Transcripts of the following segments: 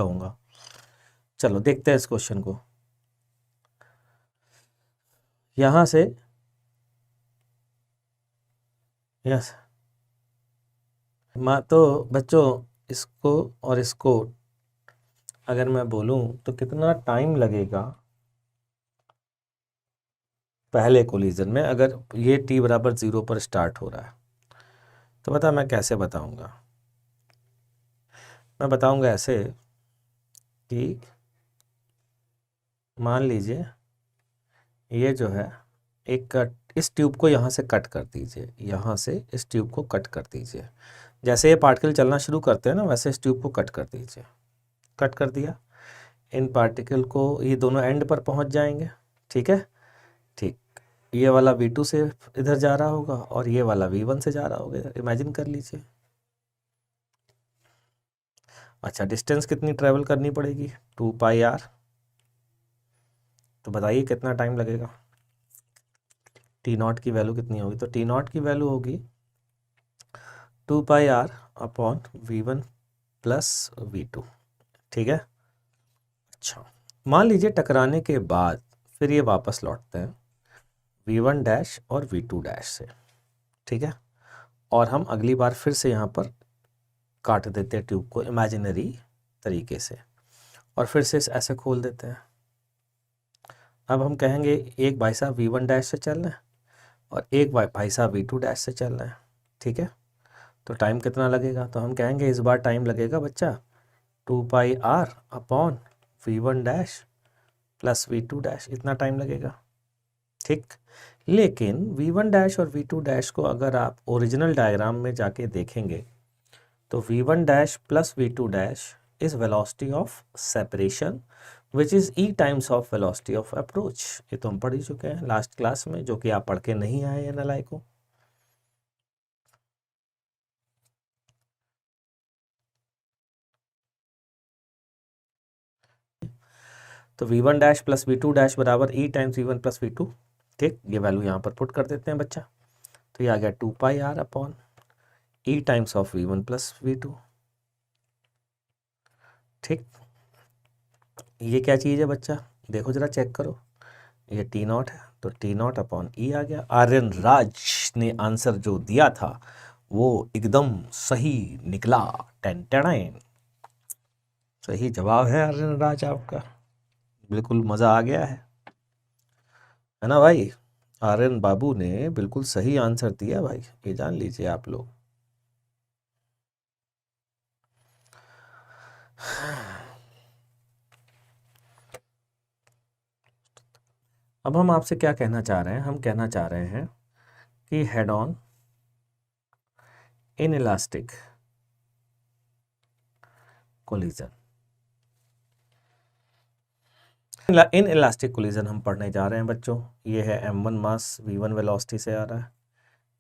कहूँगा। चलो देखते हैं इस क्वेश्चन को। यहाँ से यस तो बच्चों इसको और इसको अगर मैं बोलूँ तो कितना टाइम लगेगा पहले कोलिजन में, अगर ये t बराबर 0 पर स्टार्ट हो रहा है तो बता मैं कैसे बताऊंगा। मैं बताऊंगा ऐसे कि मान लीजिए ये जो है एक कट, इस ट्यूब को यहाँ से कट कर दीजिए, यहाँ से इस ट्यूब को कट कर दीजिए। जैसे ये पार्टिकल चलना शुरू करते हैं ना वैसे इस ट्यूब को कट कर दीजिए। कट कर दिया, इन पार्टिकल को ये दोनों एंड पर पहुँच जाएंगे, ठीक है। ठीक, ये वाला V2 से इधर जा रहा होगा और ये वाला V1 से जा रहा होगा, इमेजिन कर लीजिए। अच्छा, डिस्टेंस कितनी ट्रेवल करनी पड़ेगी, 2πr। तो बताइए कितना टाइम लगेगा, T0 की वैल्यू कितनी होगी। तो T0 की वैल्यू होगी 2πr upon V1 plus V2, ठीक है। अच्छा, मान लीजिए टकराने के बाद फिर ये वापस लौटते हैं V1 डैश और V2 डैश से, ठीक है। और हम अगली बार फिर से यहाँ पर काट देते हैं ट्यूब को इमेजिनरी तरीके से और फिर से ऐसे खोल देते हैं। अब हम कहेंगे एक भाई साहब V1 डैश से चल रहे हैं और एक भाई साहब V2 डैश से चल रहे हैं, ठीक है। तो टाइम कितना लगेगा, तो हम कहेंगे इस बार टाइम लगेगा बच्चा 2πr upon V1 dash plus V2 dash, इतना टाइम लगेगा, ठीक। लेकिन V1 डैश और V2 डैश को अगर आप ओरिजिनल डायग्राम में जाके देखेंगे तो V1 dash plus V2 dash is velocity of separation which is E times of velocity of approach. ये तो हम पढ़ ही चुके हैं लास्ट क्लास में, जो कि आप पढ़ के नहीं आए हैं नालायक को। तो V1 dash plus V2 dash बराबर E times V1 plus V2, ठीक। ये वैल्यू यहाँ पर पुट कर देते हैं बच्चा, तो ये आ गया 2πr upon E times of V1 plus V2, ठीक। ये क्या चीज़ है बच्चा, देखो जरा चेक करो, ये T0 है तो T0 अपॉन E आ गया। आर्यन राज ने आंसर जो दिया था वो एकदम सही निकला, टेन टेन सही जवाब है आर्यन राज आपका, बिल्कुल मज़ा आ गया है ना भाई। आर्यन बाबू ने बिल्कुल सही आंसर दिया भाई, ये जान लीजिए आप लोग। अब हम आपसे क्या कहना चाह रहे हैं, हम कहना चाह रहे हैं कि head on in elastic collision, in elastic collision हम पढ़ने जा रहे हैं बच्चों। ये है m1 मास V1 वेलोसिटी से आ रहा है,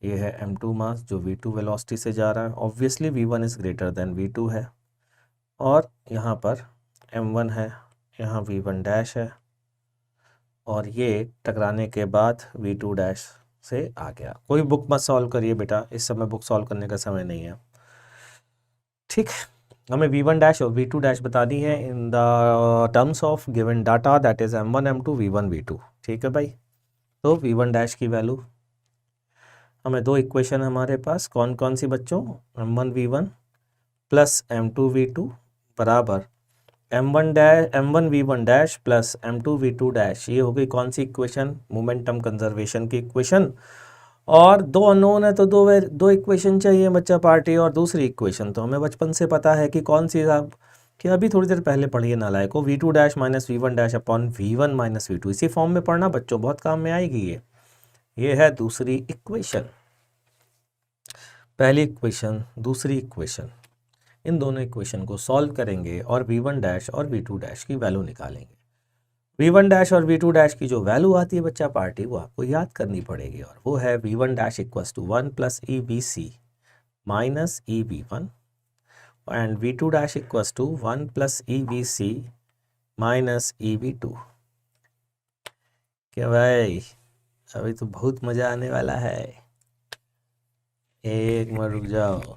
ये है m2 मास जो V2 वेलोसिटी से जा रहा है। Obviously V1 is greater than V2 है, और यहाँ पर m1 है, यहाँ V1 डैश है, और ये टकराने के बाद V2 डैश से आ गया। कोई बुक मत सॉल्व करिए बेटा, इस समय बुक सॉल्व करने का समय नहीं है, ठीक। हमें V1 डैश और V2 डैश बता दी है in the terms of given data, that is M1 M2 V1 V2, ठीक है भाई। तो V1 डैश की वैल्यू, हमें दो इक्वेशन हमारे पास कौन कौन सी बच्चों, M1 V1 plus M2 V2 बराबर M1 V1 dash plus M2 V2 dash. ये हो गई कौन सी इक्वेशन, मोमेंटम कंजर्वेशन की इक्वेशन। और दो अननोन है तो दो इक्वेशन चाहिए बच्चा पार्टी, और दूसरी इक्वेशन तो हमें बचपन से पता है कि कौन सी साहब, कि अभी थोड़ी देर पहले पढ़िए नालायक को, V2 dash minus V1 dash upon V1 minus V2। इसी फॉर्म में पढ़ना बच्चों, बहुत काम में आएगी ये है दूसरी इक्वेशन। पहली इक्वेशन, दूसरी इक्वेशन, इन दोनों इक्वेशन को सॉल्व करेंगे और V1 डैश और V2 डैश की वैल्यू निकालेंगे। V1 डैश और V2 डैश की जो वैल्यू आती है बच्चा पार्टी, वो आपको याद करनी पड़ेगी, और वो है V1 dash equals to 1 plus EVC minus EV1 and V2 dash equals to 1 plus EVC minus EV2। क्या भाई, अभी तो बहुत मज़ा आने वाला है, एक मिनट रुक जाओ।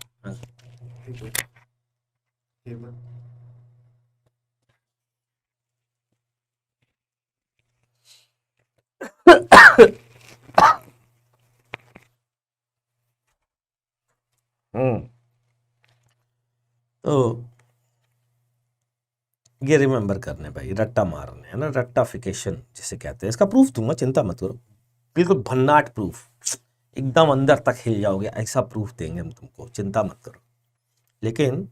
तो ये रिमेंबर करने भाई, रट्टा मारने है ना, रट्टाफिकेशन जिसे कहते हैं। इसका प्रूफ दूंगा, चिंता मत करो, बिल्कुल भन्नाट प्रूफ, एकदम अंदर तक हिल जाओगे ऐसा प्रूफ देंगे हम तुमको, चिंता मत करो। लेकिन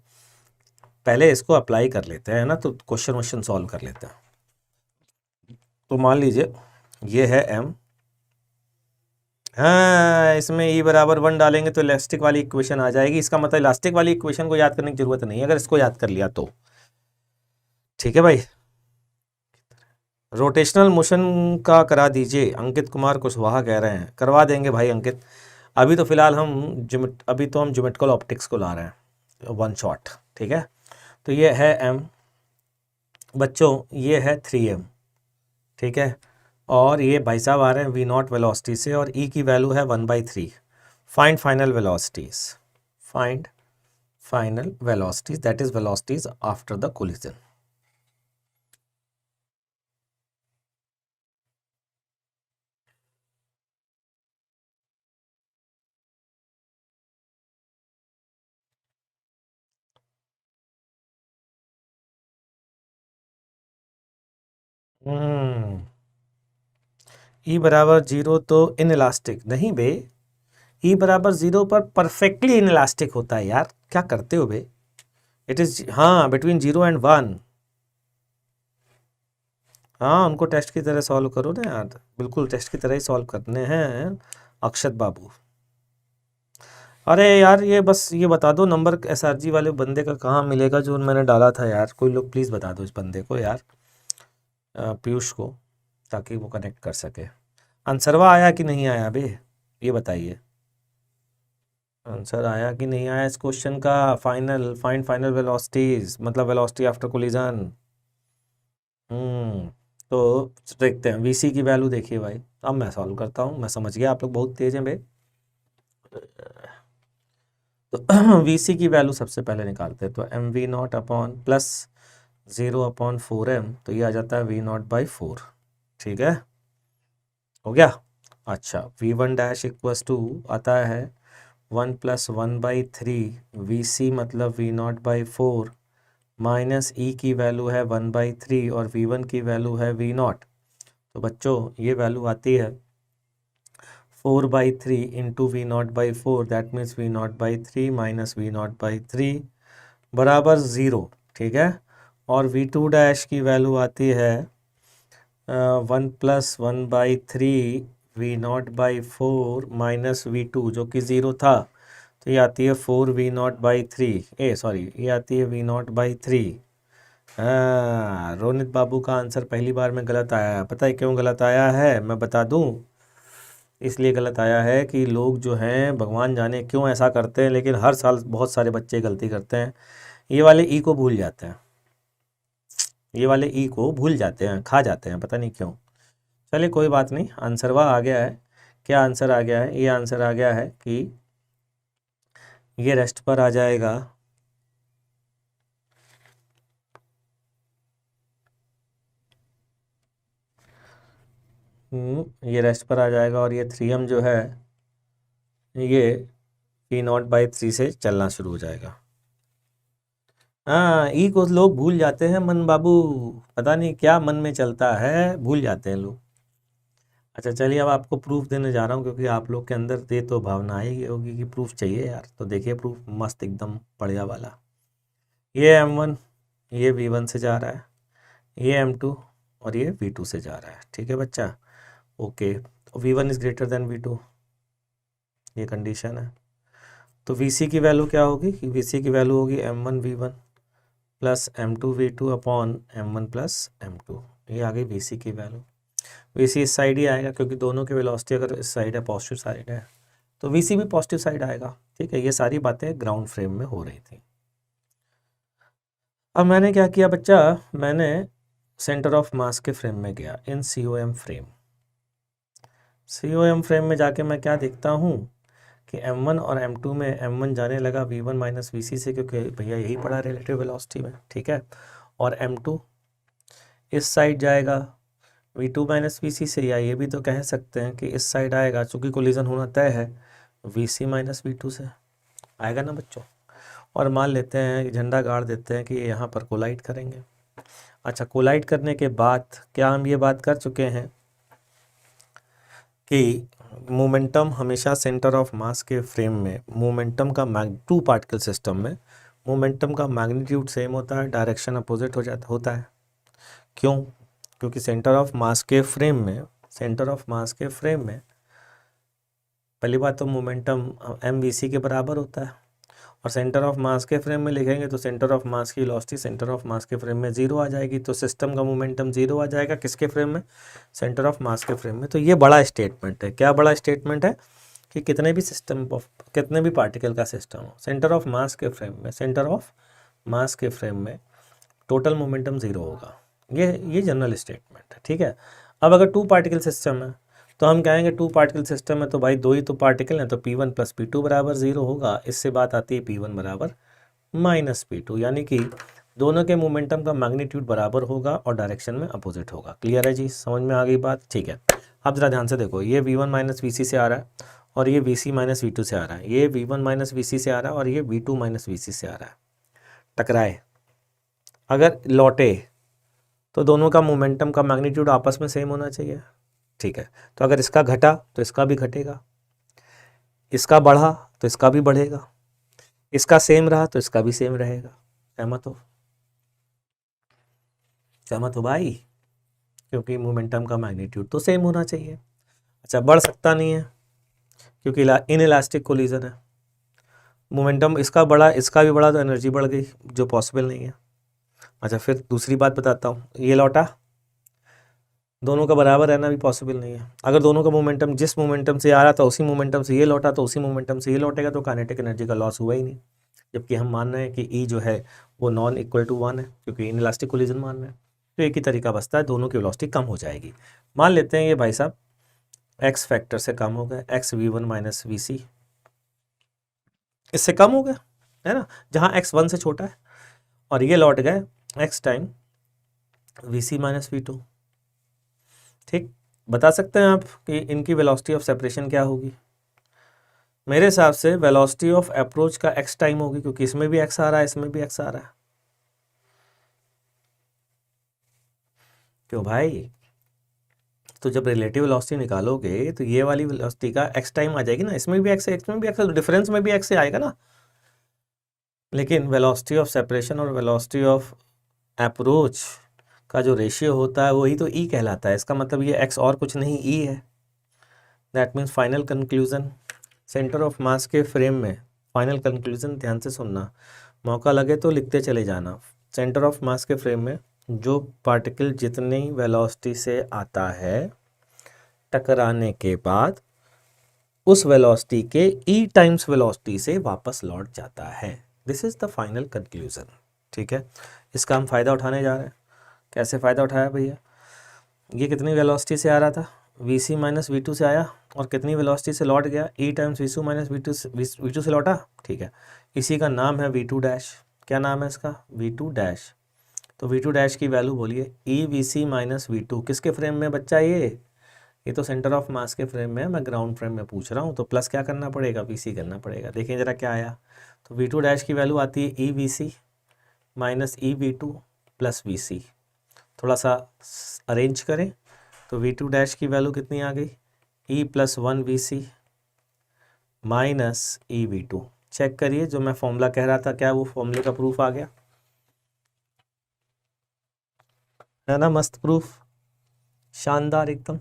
पहले इसको अप्लाई कर लेते हैं ना, तो क्वेश्चन वोश्चन सॉल्व कर लेते हैं। तो मान लीजिए ये है m, हाँ इसमें E बराबर 1 डालेंगे तो इलास्टिक वाली इक्वेशन आ जाएगी। इसका मतलब इलास्टिक वाली इक्वेशन को याद करने की जरूरत नहीं है, अगर इसको याद कर लिया तो ठीक है भाई। रोटेशनल मोशन का करा दीजिए, अंकित कुमार कुशवाहा कह रहे हैं, करवा देंगे भाई अंकित। अभी तो फिलहाल हम ज्योमेट्रिकल ऑप्टिक्स को ला रहे हैं वन शॉट, ठीक है। तो ये है m बच्चों, ये है 3m, ठीक है। और ये भाई साहब आ रहे हैं v0 वेलोसिटी से, और e की वैल्यू है 1/3। Find final velocities, find final velocities, that is velocities after the collision. E बराबर 0 तो इन इलास्टिक नहीं बे, ई बराबर 0 पर परफेक्टली इन इलास्टिक होता है यार, क्या करते हो बे। इट इज हाँ बिटवीन 0 एंड 1। हाँ उनको टेस्ट की तरह सॉल्व करो ना यार, बिल्कुल टेस्ट की तरह ही सॉल्व करने हैं अक्षत बाबू। अरे यार ये बस ये बता दो नंबर SRG वाले बंदे का कहाँ मिलेगा जो मैंने डाला था यार, कोई लोग प्लीज़ बता दो इस बंदे को यार, पीयूष को, ताकि वो कनेक्ट कर सके। आंसरवा आया कि नहीं आया बे, ये बताइए, आंसर आया कि नहीं आया इस क्वेश्चन का। फाइंड फाइनल वेलोसिटीज मतलब वेलोसिटी आफ्टर कोलिजन। तो देखते हैं VC की वैल्यू, देखिए भाई अब मैं सॉल्व करता हूँ, मैं समझ गया आप लोग बहुत तेज हैं भाई। तो VC की वैल्यू सबसे पहले निकालते हैं, तो mv0 अपॉन प्लस 0/4m, तो ये आ जाता है v0/4, ठीक है, हो गया। अच्छा v1 डैश इक्वस टू आता है 1 + 1/3 VC मतलब v0/4 माइनस E की वैल्यू है 1/3 और v1 की वैल्यू है v0। तो बच्चों ये वैल्यू आती है 4/3 into v0/4, that means v0/3 minus v0/3 बराबर 0, ठीक है। और v2 डैश की वैल्यू आती है 1 + 1/3 v0/4 माइनस v2 जो कि 0 था, तो ये आती है 4 v0/3, सॉरी ये आती है v0/3। हाँ रोनित बाबू का आंसर पहली बार में गलत आया है, पता है क्यों गलत आया है, मैं बता दूं। इसलिए गलत आया है कि लोग जो हैं भगवान जाने क्यों ऐसा करते हैं, लेकिन हर साल बहुत सारे बच्चे गलती करते हैं, ये वाले ई को भूल जाते हैं, ये वाले ई को भूल जाते हैं, खा जाते हैं, पता नहीं क्यों। चलिए कोई बात नहीं, आंसरवा आ गया है। क्या आंसर आ गया है, ये आंसर आ गया है कि ये रेस्ट पर आ जाएगा, ये रेस्ट पर आ जाएगा, और ये 3m जो है ये v0/3 से चलना शुरू हो जाएगा। हाँ ई को लोग भूल जाते हैं मन बाबू, पता नहीं क्या मन में चलता है, भूल जाते हैं लोग। अच्छा चलिए अब आपको प्रूफ देने जा रहा हूँ, क्योंकि आप लोग के अंदर ये तो भावना आई होगी कि प्रूफ चाहिए यार, तो देखिए प्रूफ मस्त एकदम बढ़िया वाला। ये m1 ये v1 से जा रहा है, ये m2 और ये v2 से जा रहा है, ठीक है बच्चा, ओके। तो v1 is greater than v2, ये कंडीशन है। तो vc की वैल्यू क्या होगी, कि vc की वैल्यू होगी m1 v1 plus m2 v2 upon m1 plus m2, ये आ गई vc की वैल्यू। vc इस साइड ही आएगा, क्योंकि दोनों की वेलोसिटी अगर इस साइड है, पॉजिटिव साइड है, तो vc भी पॉजिटिव साइड आएगा, ठीक है। ये सारी बातें ग्राउंड फ्रेम में हो रही थी। अब मैंने क्या किया बच्चा, मैंने सेंटर ऑफ मास के फ्रेम में गया, इन COM फ्रेम। COM फ्रेम में जाके मैं क्या देखता हूँ कि m1 और m2 में m1 जाने लगा v1 माइनस vc से, क्योंकि भैया यही पड़ा रिलेटिव वेलोसिटी में, ठीक है। और m2 इस साइड जाएगा V2 माइनस VC से, या ये भी तो कह सकते हैं कि इस साइड आएगा, चूँकि कोलिजन होना तय है, VC माइनस V2 से आएगा ना बच्चों। और मान लेते हैं, झंडा गाड़ देते हैं कि यहाँ पर कोलाइड करेंगे। अच्छा, कोलाइड करने के बाद क्या हम ये बात कर चुके हैं कि मोमेंटम हमेशा सेंटर ऑफ मास के फ्रेम में, मोमेंटम का टू पार्टिकल सिस्टम में मोमेंटम का मैग्नीट्यूड सेम होता है, डायरेक्शन अपोजिट होता है। क्यों? क्योंकि सेंटर ऑफ मास के फ्रेम में, पहली बात तो मोमेंटम mvc के बराबर होता है, और सेंटर ऑफ मास के फ्रेम में लिखेंगे तो सेंटर ऑफ मास की वेलोसिटी सेंटर ऑफ मास के फ्रेम में 0 आ जाएगी, तो सिस्टम का मोमेंटम 0 आ जाएगा। किसके फ्रेम में? सेंटर ऑफ मास के फ्रेम में। तो ये बड़ा स्टेटमेंट है। क्या बड़ा स्टेटमेंट है? कि कितने भी पार्टिकल का सिस्टम हो, सेंटर ऑफ मास के फ्रेम में टोटल मोमेंटम 0 होगा। ये जनरल स्टेटमेंट है, ठीक है। अब अगर टू पार्टिकल सिस्टम है तो हम कहेंगे टू पार्टिकल सिस्टम है तो भाई दो ही तो पार्टिकल हैं, तो P1 प्लस P2 बराबर 0 होगा। इससे बात आती है P1 बराबर माइनस P2, यानी कि दोनों के मोमेंटम का मैग्नीट्यूड बराबर होगा और डायरेक्शन में अपोजिट होगा। क्लियर है जी? समझ में आ गई बात? ठीक है। अब जरा ध्यान से देखो, ये V1 माइनस VC से आ रहा है और ये VC माइनस V2 से आ रहा है, ये V1 माइनस VC से आ रहा है और ये V2 माइनस VC से आ रहा है। टकराए, अगर लौटे तो दोनों का मोमेंटम का मैग्नीट्यूड आपस में सेम होना चाहिए, ठीक है। तो अगर इसका घटा तो इसका भी घटेगा, इसका बढ़ा तो इसका भी बढ़ेगा, इसका सेम रहा तो इसका भी सेम रहेगा। सहमत हो भाई? क्योंकि मोमेंटम का मैग्नीट्यूड तो सेम होना चाहिए। अच्छा, बढ़ सकता नहीं है क्योंकि इनइलास्टिक कोलिजन है। मोमेंटम इसका बढ़ा इसका भी बढ़ा तो एनर्जी बढ़ गई, जो पॉसिबल नहीं है। अच्छा, फिर दूसरी बात बताता हूँ, ये लौटा, दोनों का बराबर रहना भी पॉसिबल नहीं है। अगर दोनों का मोमेंटम जिस मोमेंटम से आ रहा था उसी मोमेंटम से ये लौटा तो उसी मोमेंटम से ये लौटेगा, तो काइनेटिक एनर्जी का लॉस हुआ ही नहीं। जबकि हम मान रहे हैं कि E जो है वो नॉन इक्वल टू 1 है, क्योंकि इनइलास्टिक कोलिजन मान रहे हैं। तो एक ही तरीका बचता है, दोनों की वेलोसिटी कम हो जाएगी। मान लेते हैं ये भाई साहब x फैक्टर से कम हो गया, x V1 माइनस VC इससे कम हो गया, है ना, जहाँ x 1 से छोटा है, और ये लौट गए x time VC minus V2। ठीक, बता सकते हैं आप कि इनकी वेलोसिटी ऑफ सेपरेशन क्या होगी? मेरे हिसाब से वेलोसिटी ऑफ अप्रोच का x टाइम होगी, क्योंकि इसमें भी x आ रहा है, इसमें भी x आ रहा है। क्यों भाई? तो जब रिलेटिव वेलोसिटी निकालोगे तो ये वाली वेलोसिटी का x टाइम आ जाएगी ना, इसमें भी x है, इसमें भी x है, तो डिफरेंस में भी x से आएगा ना। लेकिन वेलोसिटी ऑफ सेपरेशन और वेलोसिटी ऑफ अप्रोच का जो रेशियो होता है वही तो E कहलाता है। इसका मतलब ये x और कुछ नहीं, E है। That means final conclusion, centre of mass के फ्रेम में फाइनल कंक्लूजन, ध्यान से सुनना, मौका लगे तो लिखते चले जाना। सेंटर ऑफ मास के फ्रेम में जो पार्टिकल जितनी वेलोसिटी से आता है, टकराने के बाद उस वेलोसिटी के E टाइम्स वेलोसिटी से वापस लौट जाता है। This is the final conclusion, ठीक है। इसका हम फ़ायदा उठाने जा रहे हैं। कैसे फ़ायदा उठाया भैया? ये कितनी वेलोसिटी से आ रहा था? VC माइनस V2 से आया, और कितनी वेलोसिटी से लौट गया? E times VC minus V2 से लौटा, ठीक है। इसी का नाम है V2 डैश। क्या नाम है इसका? V2 dash. तो V2 डैश की वैल्यू बोलिए, EVC माइनस V2 किसके फ्रेम में बच्चा? ये तो सेंटर ऑफ मास के फ्रेम में है, मैं ग्राउंड फ्रेम में पूछ रहा हूँ, तो प्लस क्या करना पड़ेगा? VC करना पड़ेगा। देखिए जरा क्या आया। तो V2 डैश की वैल्यू आती है EVC minus EV2 plus VC। थोड़ा सा अरेंज करें तो V2 डैश की वैल्यू कितनी आ गई? E plus 1 VC minus EV2। Check करिए, जो मैं फॉर्मूला कह रहा था, क्या वो फॉर्मूले का प्रूफ आ गया? है ना, मस्त प्रूफ, शानदार एकदम।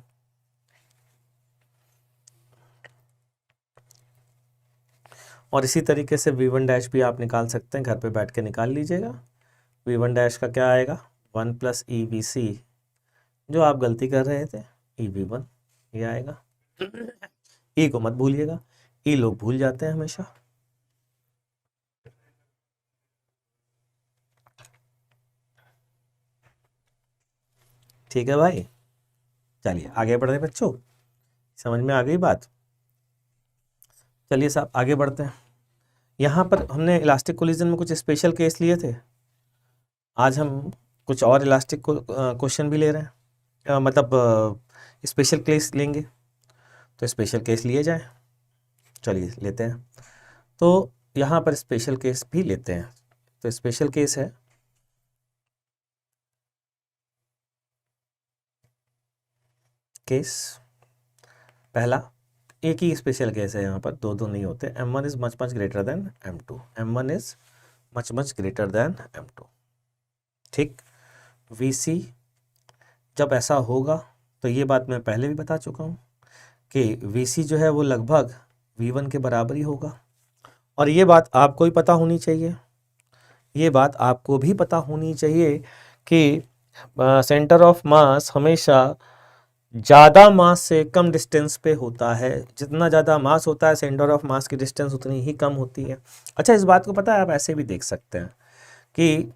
और इसी तरीके से V1 डैश भी आप निकाल सकते हैं, घर पे बैठ के निकाल लीजिएगा। V1 डैश का क्या आएगा? 1 प्लस EVC, जो आप गलती कर रहे थे, EV1 ये आएगा। E को मत भूलिएगा, E लोग भूल जाते हैं हमेशा। ठीक है भाई, चलिए आगे बढ़े बच्चों, समझ में आ गई बात? चलिए साहब आगे बढ़ते हैं। यहाँ पर हमने इलास्टिक कोलिजन में कुछ स्पेशल केस लिए थे, आज हम कुछ और इलास्टिक क्वेश्चन भी ले रहे हैं। मतलब स्पेशल केस लेंगे, तो स्पेशल केस लिए जाए। चलिए लेते हैं। तो यहाँ पर स्पेशल केस भी लेते हैं। तो स्पेशल केस है केस पहला, एक ही स्पेशल केस है, यहाँ पर दो दो नहीं होते। M1 is much much greater than M2, M1 is much much greater than M2। ठीक। VC जब ऐसा होगा, तो ये बात मैं पहले भी बता चुका हूँ कि VC जो है वो लगभग V1 के बराबर ही होगा। और ये बात आपको ही पता होनी चाहिए, ये बात आपको भी पता होनी चाहिए कि सेंटर ऑफ मास हमेशा ज़्यादा मास से कम डिस्टेंस पे होता है। जितना ज़्यादा मास होता है, सेंटर ऑफ मास की डिस्टेंस उतनी ही कम होती है। अच्छा, इस बात को पता है, आप ऐसे भी देख सकते हैं कि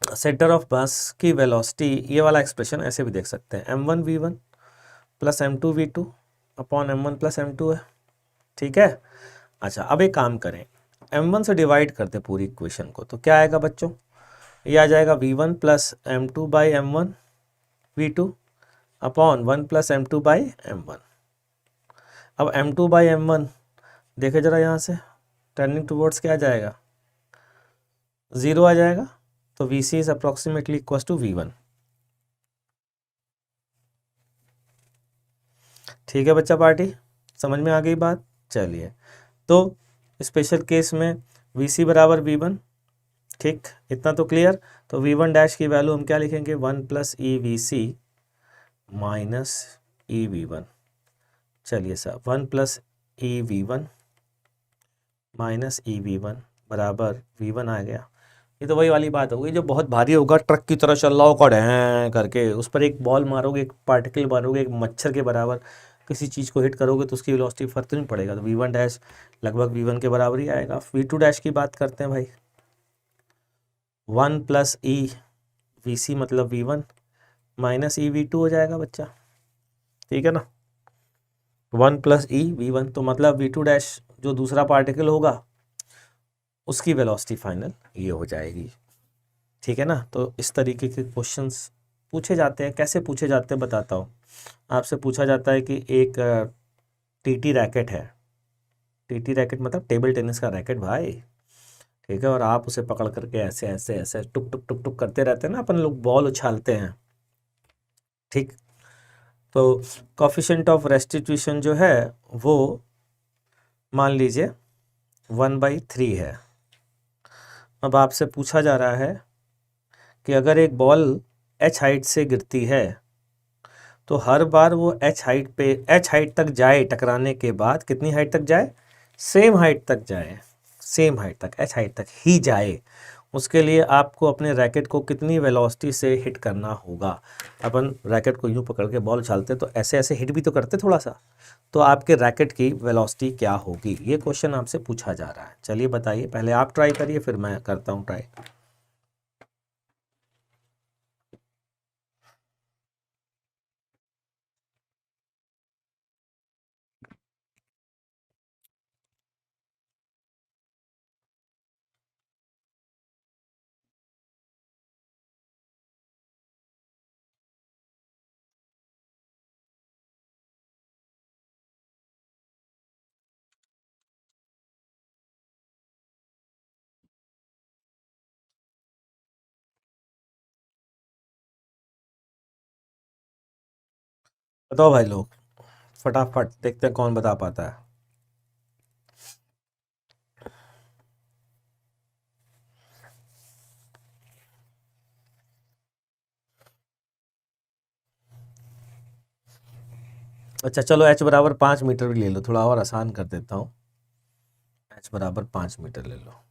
सेंटर ऑफ मास की वेलोसिटी, ये वाला एक्सप्रेशन ऐसे भी देख सकते हैं, M1V1 plus M2V2 upon M1 plus M2 है। ठीक है। अच्छा, अब एक काम करें, M1 से डिवाइड करते पूरी इक्वेशन को, तो क्या आएगा बच्चों? ये आ जाएगा V1 plus M2 by M1 V2 upon 1 plus M2 by M1। अब M2 बाई M1 देखे जरा, यहाँ से टर्निंग टूवर्ड्स क्या आ जाएगा? 0 आ जाएगा। तो VC is approximately equal to V1। ठीक है बच्चा पार्टी, समझ में आ गई बात? चलिए, तो स्पेशल केस में VC बराबर V1। ठीक, इतना तो क्लियर। तो V1 डैश की वैल्यू हम क्या लिखेंगे? 1 प्लस EVC माइनस EV1। चलिए sir, 1 plus EV1 minus EV1 बराबर V1 आ गया। ये तो वही वाली बात हो गई, जो बहुत भारी होगा, ट्रक की तरह चल रहा होगा ढैं करके, उस पर एक बॉल मारोगे, एक पार्टिकल मारोगे, एक मच्छर के बराबर किसी चीज़ को हिट करोगे, तो उसकी वेलोसिटी फर्क तो नहीं पड़ेगा। तो V1 डैश लगभग V1 के बराबर ही आएगा। V2 डैश की बात करते हैं भाई, 1 प्लस EVC मतलब V1 माइनस EV2 हो जाएगा बच्चा। ठीक है ना? 1 प्लस EV1, तो मतलब V2 डैश जो दूसरा पार्टिकल होगा, उसकी वेलोसिटी फाइनल ये हो जाएगी। ठीक है ना? तो इस तरीके के क्वेश्चंस पूछे जाते हैं। कैसे पूछे जाते हैं बताता हूँ। आपसे पूछा जाता है कि एक TT रैकेट है। TT रैकेट मतलब टेबल टेनिस का रैकेट भाई। ठीक है, और आप उसे पकड़ करके ऐसे ऐसे ऐसे टुक टुक टुक टुक करते रहते हैं ना, अपन लोग बॉल उछालते हैं। ठीक। तो कोफिशिएंट ऑफ रेस्टिट्यूशन जो है वो मान लीजिए 1/3 है। अब आपसे पूछा जा रहा है कि अगर एक बॉल h हाइट से गिरती है, तो हर बार वो h हाइट तक जाए, टकराने के बाद कितनी हाइट तक जाए? सेम हाइट तक जाए, सेम हाइट तक, h हाइट तक ही जाए। उसके लिए आपको अपने रैकेट को कितनी वेलोसिटी से हिट करना होगा? अपन रैकेट को यूं पकड़ के बॉल उछालते तो ऐसे ऐसे हिट भी तो करते थोड़ा सा, तो आपके रैकेट की वेलोसिटी क्या होगी? ये क्वेश्चन आपसे पूछा जा रहा है। चलिए बताइए, पहले आप ट्राई करिए, फिर मैं करता हूँ ट्राई। बताओ भाई लोग, फटाफट देखते हैं कौन बता पाता है। अच्छा चलो, h बराबर 5 मीटर भी ले लो, थोड़ा और आसान कर देता हूँ। h बराबर 5 मीटर ले लो।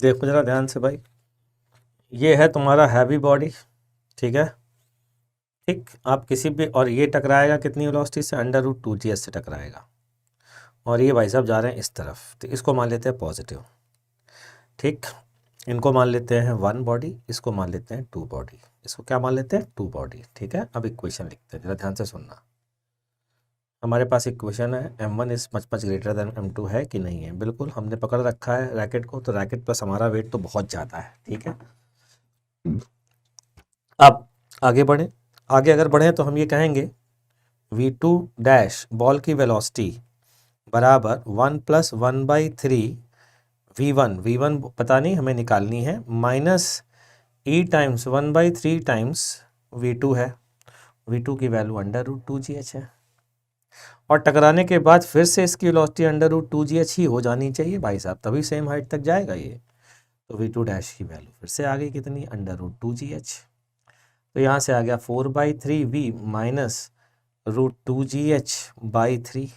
देखो जरा ध्यान से भाई, ये है तुम्हारा हैवी बॉडी, ठीक है, ठीक, आप किसी भी, और ये टकराएगा कितनी वेलोसिटी से, √2g से टकराएगा, और ये भाई साहब जा रहे हैं इस तरफ, तो इसको मान लेते हैं पॉजिटिव, ठीक, इनको मान लेते हैं 1 बॉडी, इसको मान लेते हैं 2 बॉडी, इसको क्या मान लेते हैं 2 बॉडी, ठीक है। अब इक्वेशन लिखते हैं, जरा ध्यान से सुनना। हमारे पास इक्वेशन है m1 is much much greater than m2, है कि नहीं है, बिल्कुल हमने पकड़ रखा है रैकेट को, तो रैकेट प्लस हमारा वेट तो बहुत ज़्यादा है, ठीक है। अब आगे बढ़े, आगे अगर बढ़े तो हम ये कहेंगे v2 डैश बॉल की वेलोसिटी बराबर 1 + 1/3 v1 पता नहीं हमें निकालनी है, minus e times 1/3 times v2 है, v2 की वैल्यू √2gh है, और टकराने के बाद फिर से इसकी वेलोसिटी √2gh ही हो जानी चाहिए भाई साहब, तभी सेम हाइट तक जाएगा ये। तो v2 डैश की वैल्यू फिर से आ गई कितनी, √2gh, तो यहाँ से आ गया 4/3v माइनस √2gh/3।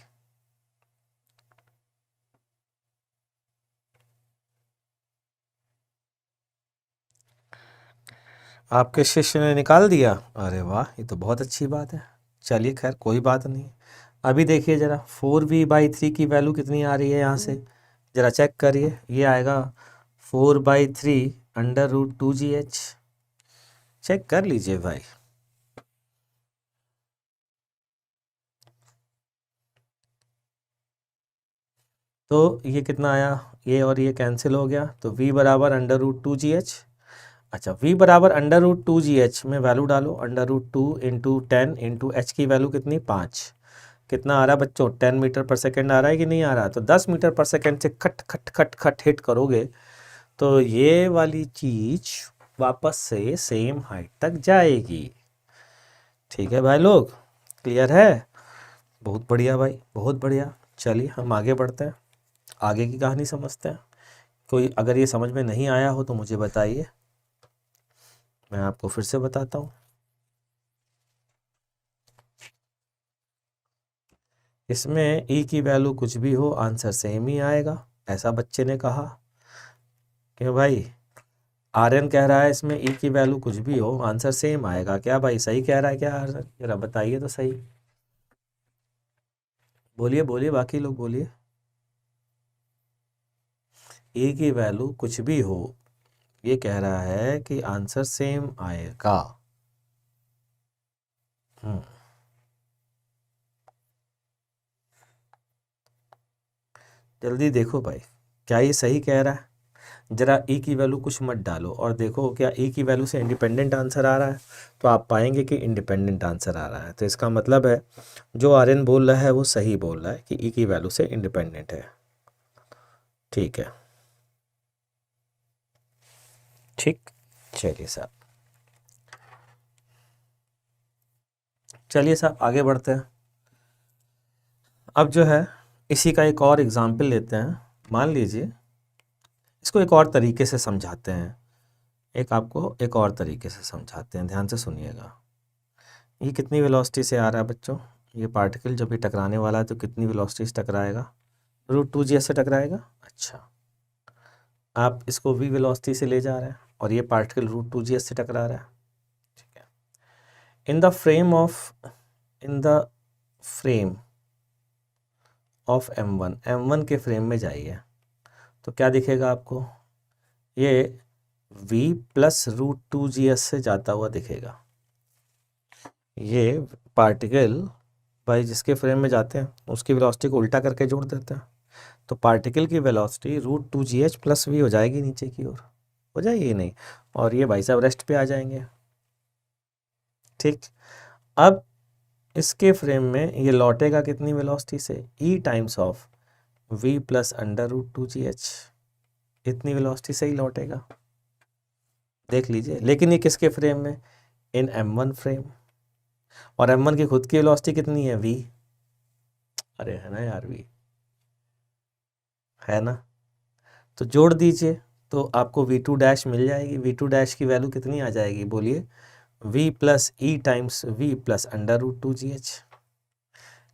आपके शिष्य ने निकाल दिया, अरे वाह, ये तो बहुत अच्छी बात है। चलिए खैर कोई बात नहीं। अभी देखिए ज़रा 4v/3 की वैल्यू कितनी आ रही है यहाँ से, ज़रा चेक करिए, ये आएगा 4/3 √2gh, चेक कर लीजिए भाई। तो ये कितना आया, ये और ये कैंसिल हो गया, तो v बराबर √2gh। अच्छा, v बराबर √2gh में वैल्यू डालो, √2 × 10 × h की वैल्यू कितनी, 5, कितना आ रहा है बच्चों, 10 मीटर पर सेकेंड आ रहा है कि नहीं आ रहा, तो 10 मीटर पर सेकेंड से खट खट खट खट हिट करोगे तो ये वाली चीज वापस से सेम हाइट तक जाएगी, ठीक है भाई लोग, क्लियर है, बहुत बढ़िया भाई, बहुत बढ़िया। चलिए हम आगे बढ़ते हैं, आगे की कहानी समझते हैं। कोई अगर ये समझ में नहीं आया हो तो मुझे बताइए, मैं आपको फिर से बताता हूँ। इसमें e की वैल्यू कुछ भी हो आंसर सेम ही आएगा, ऐसा बच्चे ने कहा, क्यों भाई, आर्यन कह रहा है इसमें e की वैल्यू कुछ भी हो आंसर सेम आएगा, क्या भाई सही कह रहा है क्या आर्यन, जरा बताइए तो सही, बोलिए बोलिए बाकी लोग बोलिए, e की वैल्यू कुछ भी हो, ये कह रहा है कि आंसर सेम आएगा। हम्म, जल्दी देखो भाई, क्या ये सही कह रहा है, जरा e की वैल्यू कुछ मत डालो और देखो क्या e की वैल्यू से इंडिपेंडेंट आंसर आ रहा है, तो आप पाएंगे कि इंडिपेंडेंट आंसर आ रहा है, तो इसका मतलब है जो आर्यन बोल रहा है वो सही बोल रहा है कि e की वैल्यू से इंडिपेंडेंट है, ठीक है, ठीक। चलिए साहब, चलिए साहब आगे बढ़ते हैं। अब जो है इसी का एक और एग्जाम्पल लेते हैं, मान लीजिए इसको एक और तरीके से समझाते हैं, एक आपको एक और तरीके से समझाते हैं, ध्यान से सुनिएगा। ये कितनी वेलोसिटी से आ रहा है बच्चों, ये पार्टिकल जब ये टकराने वाला है तो कितनी वेलोसिटी से टकराएगा, √2g से टकराएगा। अच्छा, आप इसको v वेलोसिटी से ले जा रहे हैं और ये पार्टिकल √2g से टकरा रहा है, ठीक है। In the frame of m1 के फ्रेम में जाइए, तो क्या दिखेगा आपको, ये v + √2g से जाता हुआ दिखेगा, ये पार्टिकल भाई जिसके फ्रेम में जाते हैं उसकी वेलोसिटी को उल्टा करके जोड़ देते हैं, तो पार्टिकल की वेलोसिटी √2gh + v हो जाएगी, नीचे की ओर हो जाएगी नहीं, और ये भाई साहब रेस्ट पे आ जाएंगे, ठीक। अब इसके फ्रेम में ये लौटेगा कितनी वेलोसिटी से, e times of v + √2gh, इतनी वेलोसिटी से ही लौटेगा, देख लीजिए। लेकिन ये किसके फ्रेम में, इन m1 फ्रेम, और m1 की खुद की वेलोसिटी कितनी है, v, अरे है ना यार, v है ना, तो जोड़ दीजिए तो आपको v2 डैश मिल जाएगी, v2 डैश की वैल्यू कितनी आ जाएगी बोलिए, v + e times v + √2gh,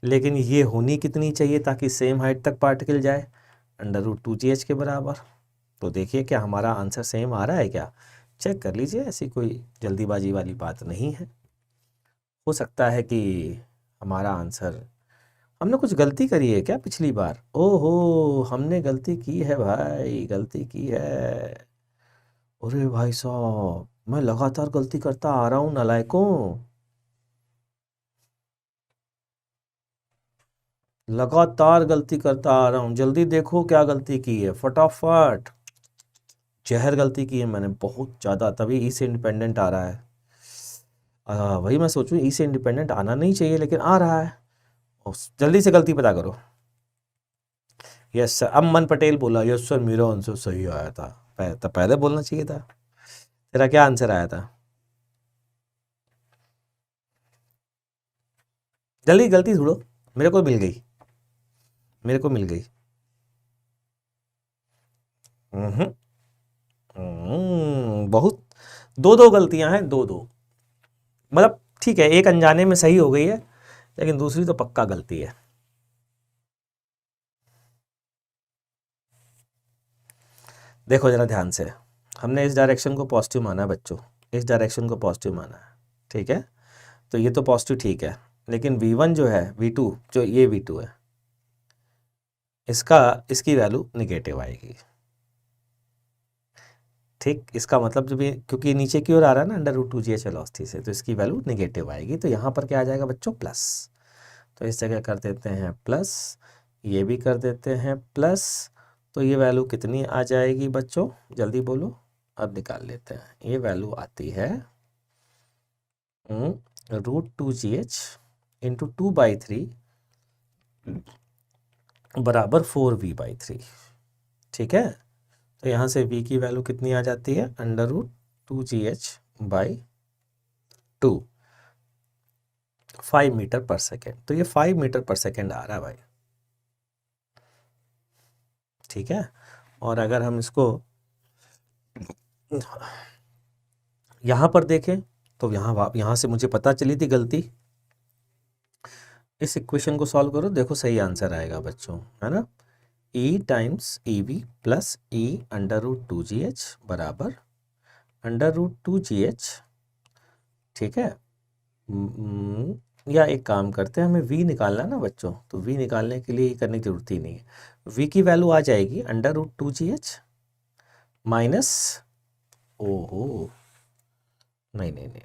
लेकिन ये होनी कितनी चाहिए ताकि सेम हाइट तक पार्टिकल जाए, √2gh के बराबर, तो देखिए क्या हमारा आंसर सेम आ रहा है क्या, चेक कर लीजिए, ऐसी कोई जल्दीबाजी वाली बात नहीं है। हो सकता है कि हमारा आंसर, हमने कुछ गलती करी है क्या पिछली बार, ओहो हमने गलती की है भाई, गलती की है। अरे भाई साहब मैं लगातार गलती करता आ रहा हूँ नालायकों, लगातार गलती करता आ रहा हूँ, जल्दी देखो क्या गलती की है फटाफट। जहर गलती की है मैंने बहुत ज़्यादा, तभी ई से इंडिपेंडेंट आ रहा है। वही मैं सोचूं ई से इंडिपेंडेंट आना नहीं चाहिए लेकिन आ रहा है। जल्दी से गलती पता करो। यस सर, अमन पटेल बोला यस सर मेरा आंसर सही आया था, तो पहले बोलना चाहिए था। तेरा क्या आंसर आया था, जल्दी गलती ढूंढो, मेरे को मिल गई, मेरे को मिल गई। हम्म बहुत, दो दो गलतियां हैं, दो दो, मतलब ठीक है एक अनजाने में सही हो गई है लेकिन दूसरी तो पक्का गलती है। देखो जरा ध्यान से, हमने इस डायरेक्शन को पॉजिटिव माना है बच्चों, इस डायरेक्शन को पॉजिटिव माना है, ठीक है, तो ये तो पॉजिटिव ठीक है, लेकिन V1 जो है V2 जो ये V2 है इसका, इसकी वैल्यू निगेटिव आएगी। ठीक, इसका मतलब जब ये, क्योंकि नीचे की ओर आ रहा है ना अंडर रूट 2GH वेलोसिटी से, तो इसकी वैल्यू निगेटिव आएगी, तो यहाँ पर क्या आ जाएगा बच्चों प्लस, तो इस जगह कर देते हैं प्लस, ये भी कर देते हैं प्लस, तो ये वैल्यू कितनी आ जाएगी बच्चों, जल्दी बोलो, अब निकाल लेते हैं। ये वैल्यू आती है √2GH इंटू 2/3 बराबर 4V/3, ठीक है, तो यहाँ से V की वैल्यू कितनी आ जाती है √2GH/2, 5 मीटर पर सेकेंड, तो ये 5 मीटर पर सेकेंड आ रहा है भाई, ठीक है। और अगर हम इसको यहाँ पर देखें तो यहाँ से मुझे पता चली थी गलती, इस इक्वेशन को सॉल्व करो, देखो सही आंसर आएगा बच्चों, है ना, E times EV plus E √2GH बराबर √2GH, ठीक है। या एक काम करते हैं, हमें V निकालना है ना बच्चों, तो V निकालने के लिए करने की जरूरत ही नहीं है, V की वैल्यू आ जाएगी √2GH माइनस, ओहो नहीं नहीं नहीं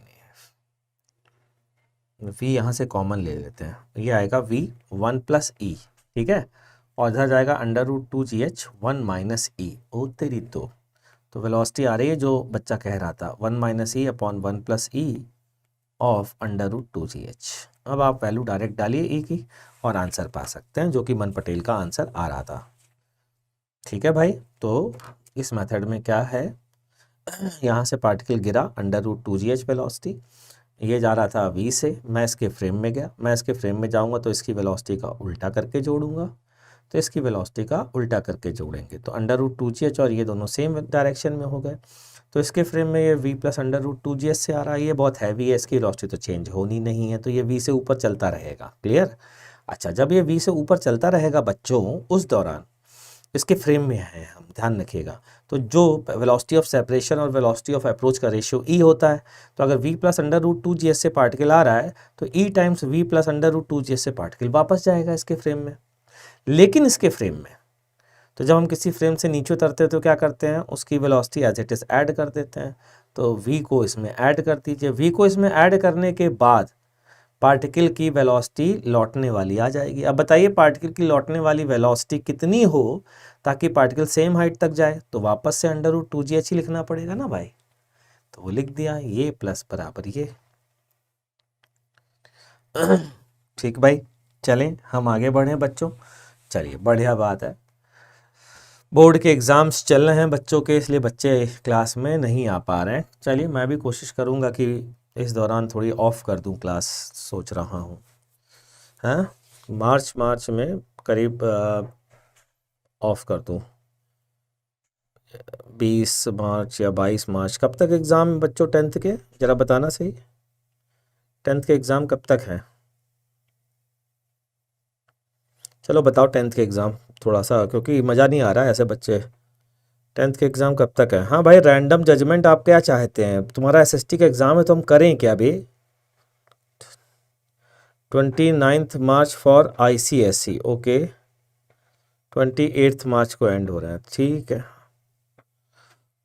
नहीं, V यहाँ से कॉमन ले लेते हैं, ये आएगा V1 प्लस E, ठीक है, और इधर जाएगा √2GH 1 माइनस E, ओ तेरी तो वेलोसिटी आ रही है जो बच्चा कह रहा था 1 minus E upon 1 plus E of √2GH। अब आप वैल्यू डायरेक्ट डालिए E की और आंसर पा सकते हैं, जो कि मन पटेल का आंसर आ रहा था, ठीक है भाई। तो इस मेथड में क्या है, यहाँ से पार्टिकल गिरा √2GH वेलोसिटी, ये जा रहा था V से, मैं इसके फ्रेम में गया, मैं इसके फ्रेम में जाऊँगा तो इसकी वेलोसिटी का उल्टा करके जोड़ूंगा, तो इसकी वेलोसिटी का उल्टा करके जोड़ेंगे तो √2GH और ये दोनों सेम डायरेक्शन में हो गए, तो इसके फ्रेम में ये V प्लस √2GH से आ रहा है, ये बहुत हैवी है, इसकी वेलोसिटी तो चेंज होनी नहीं है, तो ये V से ऊपर चलता रहेगा, क्लियर। अच्छा, जब ये V से ऊपर चलता रहेगा बच्चों, उस दौरान इसके फ्रेम में है, हम ध्यान रखिएगा, तो जो वेलोसिटी ऑफ सेपरेशन और वेलोसिटी ऑफ अप्रोच का रेशियो E होता है, तो अगर V प्लस √2GH से पार्टिकल आ रहा है तो E times V plus √2GH से पार्टिकल वापस जाएगा इसके फ्रेम में। लेकिन इसके फ्रेम में, तो जब हम किसी फ्रेम से नीचे उतरते हैं तो क्या करते हैं, उसकी velocity as it is add कर देते हैं, तो V को इसमें ऐड कर दीजिए, V को इसमें ऐड करने के बाद पार्टिकल की वेलोसिटी लौटने वाली आ जाएगी। अब बताइए पार्टिकल की लौटने वाली वेलोसिटी कितनी हो ताकि पार्टिकल सेम हाइट तक जाए, तो वापस से √2GH ही लिखना पड़ेगा ना भाई, तो वो लिख दिया, ये प्लस बराबर ये। ठीक भाई, चलें हम आगे बढ़ें बच्चों, चलिए बढ़िया बात है, बोर्ड के एग्ज़ाम्स चल रहे हैं बच्चों के, इसलिए बच्चे क्लास में नहीं आ पा रहे हैं, चलिए मैं भी कोशिश करूँगा कि इस दौरान थोड़ी ऑफ कर दूँ क्लास, सोच रहा हूँ, हाँ मार्च में करीब ऑफ कर दूँ, 20 मार्च या 22 मार्च, कब तक एग्ज़ाम बच्चों 10th के, ज़रा बताना सही, 10th के एग्ज़ाम कब तक हैं, चलो बताओ 10th के एग्ज़ाम, थोड़ा सा क्योंकि मज़ा नहीं आ रहा है ऐसे बच्चे 10th के एग्ज़ाम कब तक है? हाँ भाई, रैंडम जजमेंट आप क्या चाहते हैं? तुम्हारा एसएसटी का एग्ज़ाम है तो हम करें क्या बे? 29 मार्च फॉर आईसीएसई, ओके। 28 मार्च को एंड हो रहा है, ठीक है।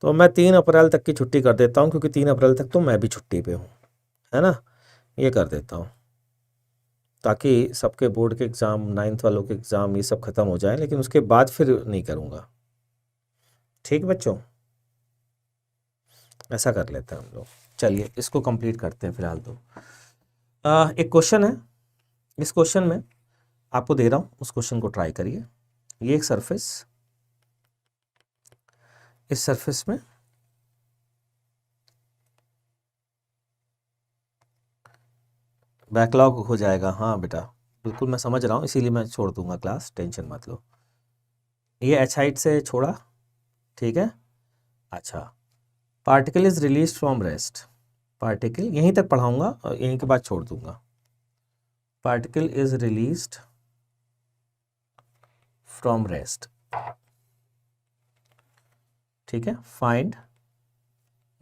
तो मैं 3 अप्रैल तक की छुट्टी कर देता हूँ, क्योंकि 3 अप्रैल तक तो मैं भी छुट्टी पे हूँ, है ना। ये कर देता हूँ ताकि सबके बोर्ड के एग्ज़ाम, 9th वालों के एग्ज़ाम, ये सब ख़त्म हो जाए, लेकिन उसके बाद फिर नहीं करूँगा। ठीक बच्चों, ऐसा कर लेते हैं हम लोग। चलिए इसको कंप्लीट करते हैं फिलहाल तो। एक क्वेश्चन है, इस क्वेश्चन में आपको दे रहा हूँ, उस क्वेश्चन को ट्राई करिए। ये एक सरफेस, इस सरफेस में बैकलॉग हो जाएगा। हाँ बेटा, बिल्कुल मैं समझ रहा हूँ, इसीलिए मैं छोड़ दूंगा क्लास, टेंशन मत लो। ये एच हाइट से छोड़ा, ठीक है। अच्छा, particle is release from rest, particle यहीं तक पढ़ाऊंगा और यहीं के बाद छोड़ दूंगा। Particle is released from rest, ठीक है। फाइंड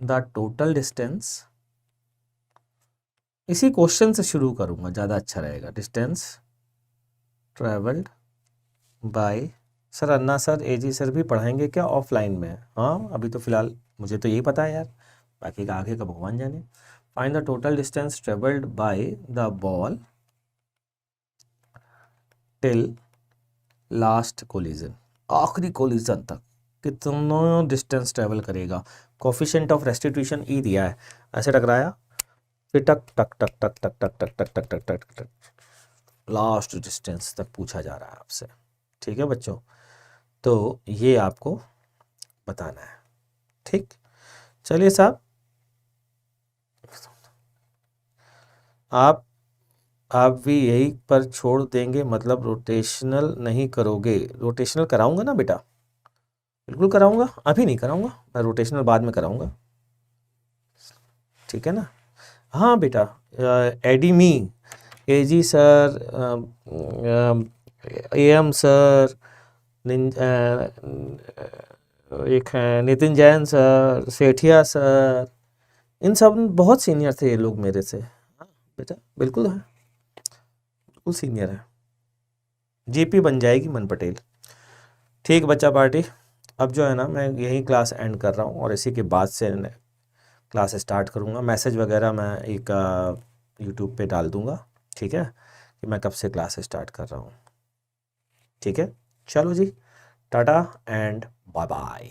द टोटल डिस्टेंस, इसी क्वेश्चन से शुरू करूंगा, ज़्यादा अच्छा रहेगा। Distance travelled by, sir Anna sir, AG sir भी पढ़ाएंगे क्या ऑफलाइन में? हाँ अभी तो फिलहाल मुझे तो यही पता है यार, बाकी का आगे का भगवान जाने। Find the total distance travelled by the ball till last collision, आखिरी कोलिजन तक कितना डिस्टेंस ट्रेवल करेगा। कोफिशिएंट ऑफ रेस्टिट्यूशन ई दिया है, ऐसे टकराया, फिर टक टक टक टक टक टक टक टक टक टक टक टक, लास्ट डिस्टेंस तक पूछा जा रहा है आपसे, ठीक है बच्चों। तो ये आपको बताना है, ठीक। चलिए साहब, आप भी यही पर छोड़ देंगे, मतलब रोटेशनल नहीं करोगे? रोटेशनल कराऊंगा ना बेटा, बिल्कुल कराऊंगा, अभी नहीं कराऊंगा मैं, रोटेशनल बाद में कराऊंगा, ठीक है ना। हाँ बेटा, एडीमी, एजी सर, एम सर, एक है नितिन जैन सर, सेठिया सर, इन सब बहुत सीनियर थे ये लोग मेरे से। हाँ बेटा बिल्कुल है, बिल्कुल सीनियर है। जीपी बन जाएगी मन पटेल। ठीक बच्चा पार्टी, अब जो है ना मैं यही क्लास एंड कर रहा हूँ और इसी के बाद से क्लास स्टार्ट करूँगा। मैसेज वगैरह मैं एक यूट्यूब पे डाल दूँगा, ठीक है, कि मैं कब से क्लास स्टार्ट कर रहा हूँ, ठीक है। चलो जी, टाटा एंड बाय बाय।